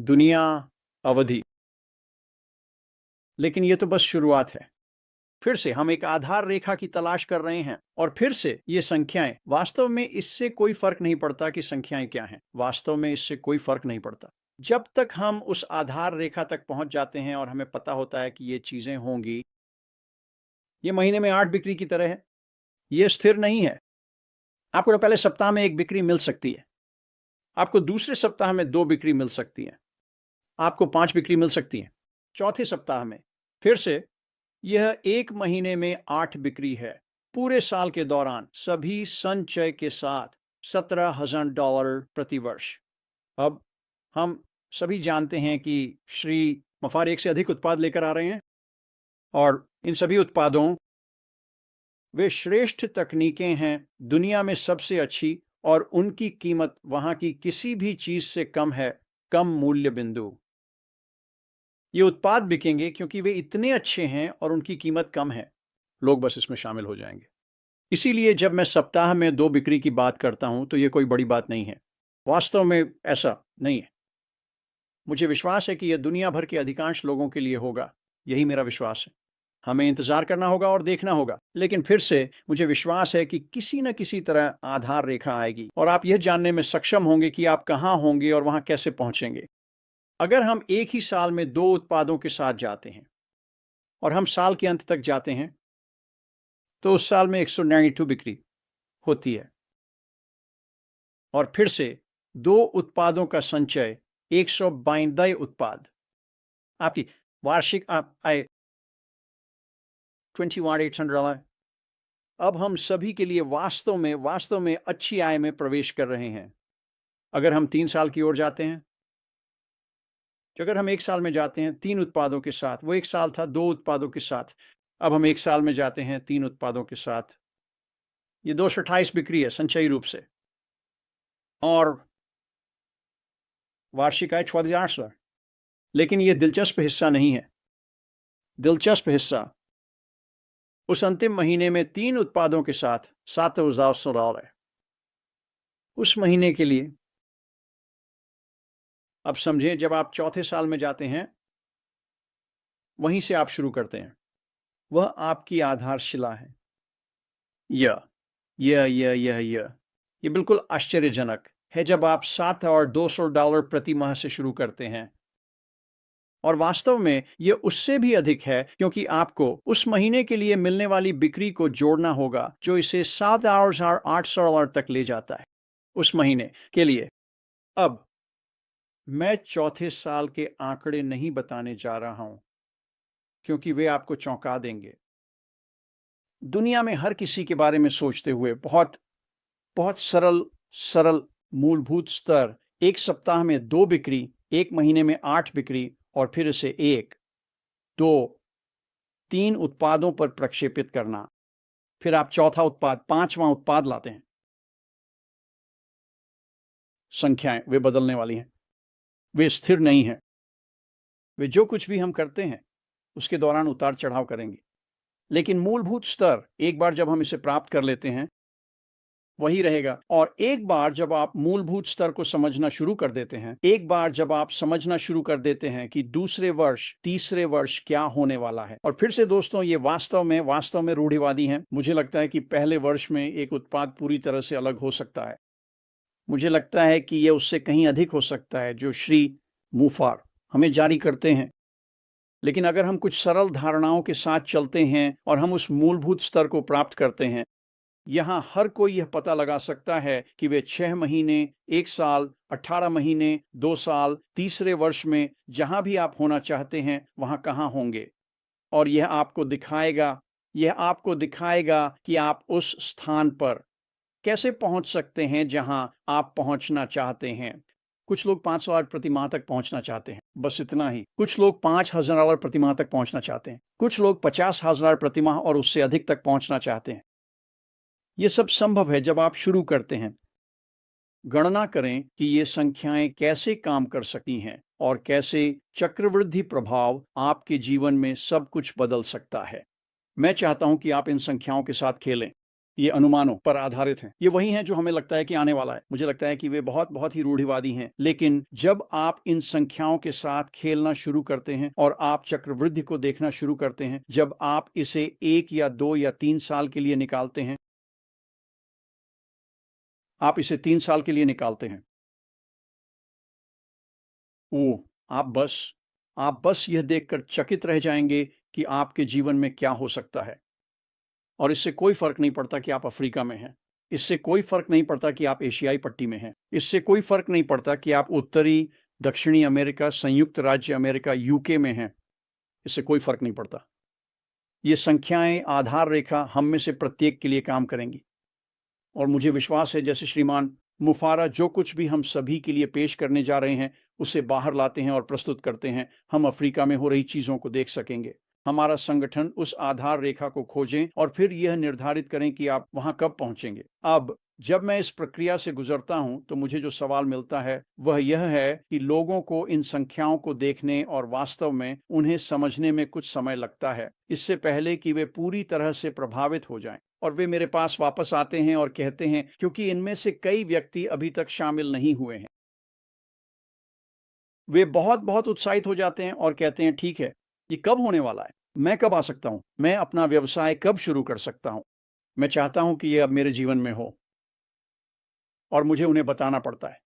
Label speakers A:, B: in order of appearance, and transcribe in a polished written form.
A: दुनिया, अवधि। लेकिन ये तो बस शुरुआत है। फिर से हम एक आधार रेखा की तलाश कर रहे हैं और फिर से ये संख्याएं, वास्तव में इससे कोई फर्क नहीं पड़ता कि संख्याएं क्या हैं। वास्तव में इससे कोई फर्क नहीं पड़ता जब तक हम उस आधार रेखा तक पहुंच जाते हैं और हमें पता होता है कि ये चीजें होंगी। ये महीने में 8 बिक्री की तरह है। ये स्थिर नहीं है। आपको पहले सप्ताह में 1 बिक्री मिल सकती है, आपको दूसरे सप्ताह में 2 बिक्री मिल सकती है, आपको 5 बिक्री मिल सकती है चौथे सप्ताह में। फिर से यह 1 महीने में 8 बिक्री है। पूरे साल के दौरान सभी संचय के साथ $17,000 प्रति वर्ष। अब हम सभी जानते हैं कि श्री मफार एक से अधिक उत्पाद लेकर आ रहे हैं और इन सभी उत्पादों, वे श्रेष्ठ तकनीकें हैं, दुनिया में सबसे अच्छी, और उनकी कीमत वहां की किसी भी चीज से कम है। कम मूल्य बिंदु। ये उत्पाद बिकेंगे क्योंकि वे इतने अच्छे हैं और उनकी कीमत कम है। लोग बस इसमें शामिल हो जाएंगे। इसीलिए जब मैं सप्ताह में 2 बिक्री की बात करता हूं तो ये कोई बड़ी बात नहीं है। वास्तव में ऐसा नहीं है। मुझे विश्वास है कि यह दुनिया भर के अधिकांश लोगों के लिए होगा। यही मेरा विश्वास है। हमें इंतजार करना होगा और देखना होगा, लेकिन फिर से मुझे विश्वास है कि किसी न किसी तरह आधार रेखा आएगी और आप यह जानने में सक्षम होंगे कि आप कहां होंगे और वहां कैसे पहुंचेंगे। अगर हम एक ही साल में 2 उत्पादों के साथ जाते हैं और हम साल के अंत तक जाते हैं तो उस साल में 192 बिक्री होती है। और फिर से 2 उत्पादों का संचय 192 उत्पाद। आपकी वार्षिक आय $21,800। अब हम सभी के लिए वास्तव में अच्छी आय में प्रवेश कर रहे हैं। अगर हम 3 साल की ओर जाते हैं, अगर हम 1 साल में जाते हैं 3 उत्पादों के साथ, वो 1 साल था 2 उत्पादों के साथ, अब हम 1 साल में जाते हैं 3 उत्पादों के साथ। ये 228 बिक्री है संचयी रूप से, और वार्षिक आय 14,800। लेकिन ये दिलचस्प हिस्सा नहीं है। दिलचस्प हिस्सा उस अंतिम महीने में 3 उत्पादों के साथ $7,100 है। उस महीने के लिए। अब समझें, जब आप चौथे साल में जाते हैं, वहीं से आप शुरू करते हैं। वह आपकी आधारशिला है। यह बिल्कुल आश्चर्यजनक है जब आप $7,200 प्रति माह से शुरू करते हैं, और वास्तव में यह उससे भी अधिक है क्योंकि आपको उस महीने के लिए मिलने वाली बिक्री को जोड़ना होगा जो इसे $7,800 तक ले जाता है उस महीने के लिए। अब मैं चौथे साल के आंकड़े नहीं बताने जा रहा हूं क्योंकि वे आपको चौंका देंगे। दुनिया में हर किसी के बारे में सोचते हुए बहुत बहुत सरल मूलभूत स्तर, 1 सप्ताह में 2 बिक्री, 1 महीने में 8 बिक्री, और फिर इसे 1, 2, 3 उत्पादों पर प्रक्षेपित करना। फिर आप चौथा उत्पाद, 5वां उत्पाद लाते हैं। संख्याएं वे बदलने वाली हैं, वे स्थिर नहीं हैं। वे जो कुछ भी हम करते हैं उसके दौरान उतार चढ़ाव करेंगे, लेकिन मूलभूत स्तर एक बार जब हम इसे प्राप्त कर लेते हैं वही रहेगा। और एक बार जब आप मूलभूत स्तर को समझना शुरू कर देते हैं, एक बार जब आप समझना शुरू कर देते हैं कि दूसरे वर्ष, तीसरे वर्ष क्या होने वाला है। और फिर से दोस्तों, ये वास्तव में रूढ़िवादी हैं। मुझे लगता है कि पहले वर्ष में एक उत्पाद पूरी तरह से अलग हो सकता है। मुझे लगता है कि यह उससे कहीं अधिक हो सकता है जो श्री मुफार हमें जारी करते हैं। लेकिन अगर हम कुछ सरल धारणाओं के साथ चलते हैं और हम उस मूलभूत स्तर को प्राप्त करते हैं, यहां हर कोई यह पता लगा सकता है कि वे 6 महीने, 1 साल, 18 महीने, 2 साल, तीसरे वर्ष में जहां भी आप होना चाहते हैं वहां कहां होंगे। और यह आपको दिखाएगा कि आप उस स्थान पर कैसे पहुंच सकते हैं जहां आप पहुंचना चाहते हैं। कुछ लोग $500 प्रति माह तक पहुंचना चाहते हैं, बस इतना ही। कुछ लोग $5,000 प्रति माह तक पहुंचना चाहते हैं। कुछ लोग $50,000 प्रति माह और उससे अधिक तक पहुंचना चाहते हैं। यह सब संभव है जब आप शुरू करते हैं। गणना करें कि ये संख्याएं कैसे काम कर सकती हैं और कैसे चक्रवृद्धि प्रभाव आपके जीवन में सब कुछ बदल सकता है। मैं चाहता हूं कि आप इन संख्याओं के साथ खेलें। ये अनुमानों पर आधारित हैं। ये वही हैं जो हमें लगता है कि आने वाला है। मुझे लगता है कि वे बहुत ही रूढ़िवादी हैं। लेकिन जब आप इन संख्याओं के साथ खेलना शुरू करते हैं और आप चक्रवृद्धि को देखना शुरू करते हैं, जब आप इसे 1 या 2 या 3 साल के लिए निकालते हैं, आप इसे 3 साल के लिए निकालते हैं, ओह! आप बस यह देखकर चकित रह जाएंगे कि आपके जीवन में क्या हो सकता है। और इससे कोई फ़र्क नहीं पड़ता कि आप अफ्रीका में हैं। इससे कोई फ़र्क नहीं पड़ता कि आप एशियाई पट्टी में हैं। इससे कोई फ़र्क नहीं पड़ता कि आप उत्तरी, दक्षिणी अमेरिका, संयुक्त राज्य अमेरिका, यूके में हैं। इससे कोई फ़र्क नहीं पड़ता। ये संख्याएँ आधार रेखा हम में से प्रत्येक के लिए काम करेंगी। और मुझे विश्वास है जैसे श्रीमान मुफारा जो कुछ भी हम सभी के लिए पेश करने जा रहे हैं, उसे बाहर लाते हैं और प्रस्तुत करते हैं, हम अफ्रीका में हो रही चीज़ों को देख सकेंगे। हमारा संगठन उस आधार रेखा को खोजें और फिर यह निर्धारित करें कि आप वहाँ कब पहुँचेंगे। अब जब मैं इस प्रक्रिया से गुजरता हूँ, तो मुझे जो सवाल मिलता है, वह यह है कि लोगों को इन संख्याओं को देखने और वास्तव में उन्हें समझने में कुछ समय लगता है, इससे पहले कि वे पूरी तरह से प्रभावित हो जाएँ। और वे मेरे पास वापस आते हैं और कहते हैं क्योंकि इनमें से कई व्यक्ति अभी तक शामिल नहीं हुए हैं। वे बहुत उत्साहित हो जाते हैं और कहते हैं ठीक है, ये कब होने वाला है? मैं कब आ सकता हूँ? मैं अपना व्यवसाय कब शुरू कर सकता हूँ? मैं चाहता हूँ कि ये अब मेरे जीवन में हो और मुझे उन्हें बताना पड़ता है।